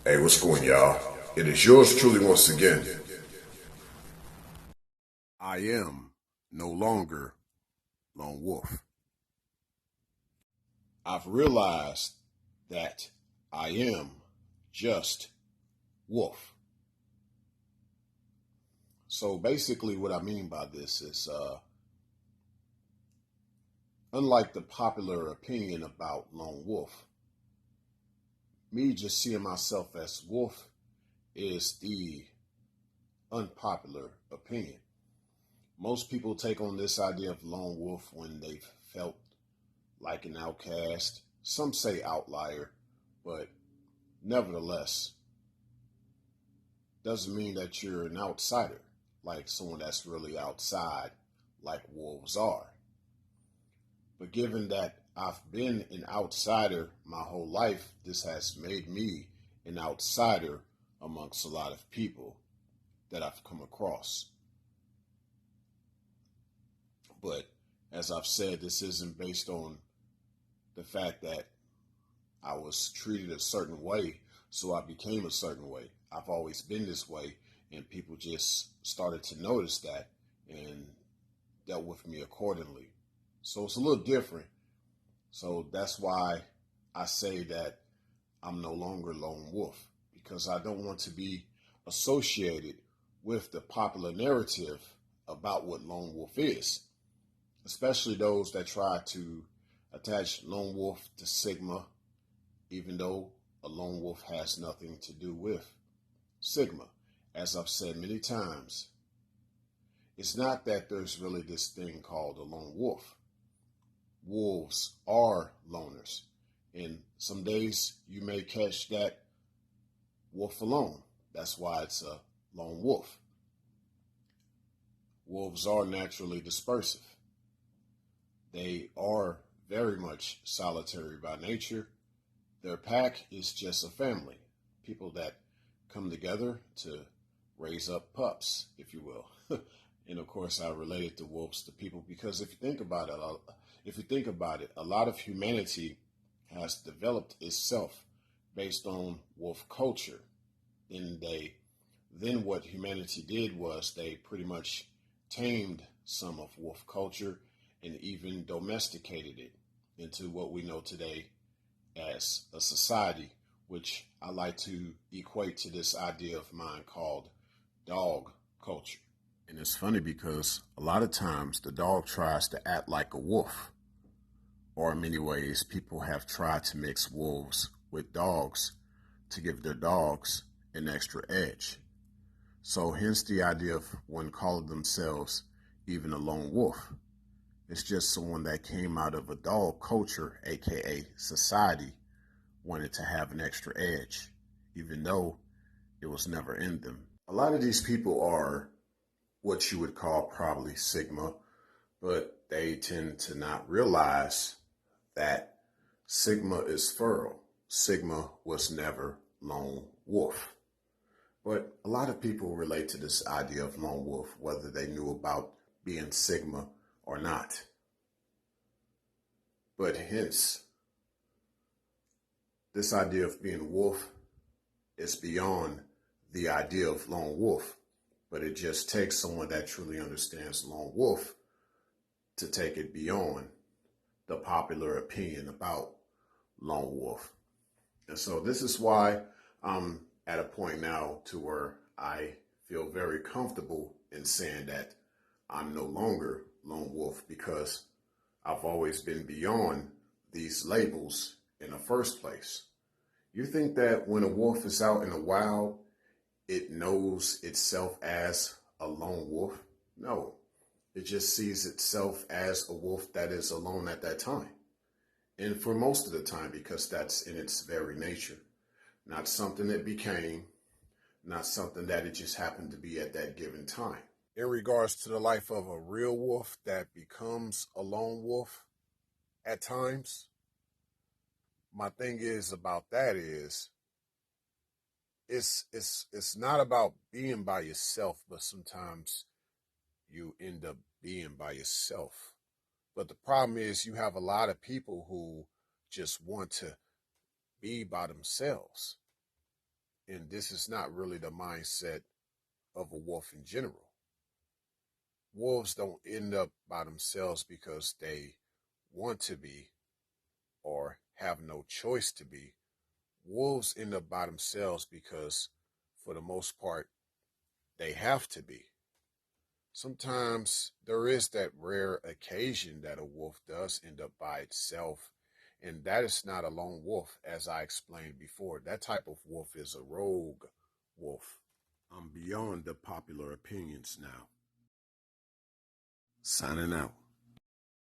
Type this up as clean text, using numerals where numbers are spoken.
Hey, what's going, y'all? It is yours truly once again. I am no longer Lone Wolf. I've realized that I am just Wolf. So basically, what I mean by this is, unlike the popular opinion about Lone Wolf, me just seeing myself as Wolf is the unpopular opinion. Most people take on this idea of Lone Wolf when they've felt like an outcast. Some say outlier, but nevertheless, doesn't mean that you're an outsider, like someone that's really outside, like wolves are. But given that I've been an outsider my whole life, this has made me an outsider amongst a lot of people that I've come across. But as I've said, this isn't based on the fact that I was treated a certain way, so I became a certain way. I've always been this way, and people just started to notice that and dealt with me accordingly. So it's a little different. So that's why I say that I'm no longer Lone Wolf, because I don't want to be associated with the popular narrative about what Lone Wolf is, especially those that try to attach Lone Wolf to Sigma, even though a lone wolf has nothing to do with Sigma. As I've said many times, it's not that there's really this thing called a lone wolf. Wolves are loners, and some days you may catch that wolf alone. That's why it's a lone wolf. Wolves are naturally dispersive. They are very much solitary by nature. Their pack is just a family, people that come together to raise up pups, if you will. And of course, I related the wolves to people because if you think about it, a lot of humanity has developed itself based on wolf culture. Then what humanity did was they pretty much tamed some of wolf culture and even domesticated it into what we know today as a society, which I like to equate to this idea of mine called dog culture. And it's funny because a lot of times the dog tries to act like a wolf, or in many ways, people have tried to mix wolves with dogs to give their dogs an extra edge. So, hence the idea of one calling themselves even a lone wolf. It's just someone that came out of a dog culture, aka society, wanted to have an extra edge, even though it was never in them. A lot of these people are what you would call probably Sigma, but they tend to not realize that Sigma is feral. Sigma was never lone wolf. But a lot of people relate to this idea of lone wolf, whether they knew about being Sigma or not. But hence, this idea of being wolf is beyond the idea of lone wolf, but it just takes someone that truly understands lone wolf to take it beyond the popular opinion about lone wolf. And so this is why I'm at a point now to where I feel very comfortable in saying that I'm no longer lone wolf because I've always been beyond these labels in the first place. You think that when a wolf is out in the wild, it knows itself as a lone wolf? No, it just sees itself as a wolf that is alone at that time. And for most of the time, because that's in its very nature. Not something it became, not something that it just happened to be at that given time. In regards to the life of a real wolf that becomes a lone wolf at times, my thing is about that is it's not about being by yourself, but sometimes you end up being by yourself. But the problem is you have a lot of people who just want to be by themselves. and this is not really the mindset of a wolf in general. Wolves don't end up by themselves because they want to be or have no choice to be. Wolves end up by themselves because, for the most part, they have to be. Sometimes there is that rare occasion that a wolf does end up by itself, and that is not a lone wolf, as I explained before. That type of wolf is a rogue wolf. I'm beyond the popular opinions now. Signing out.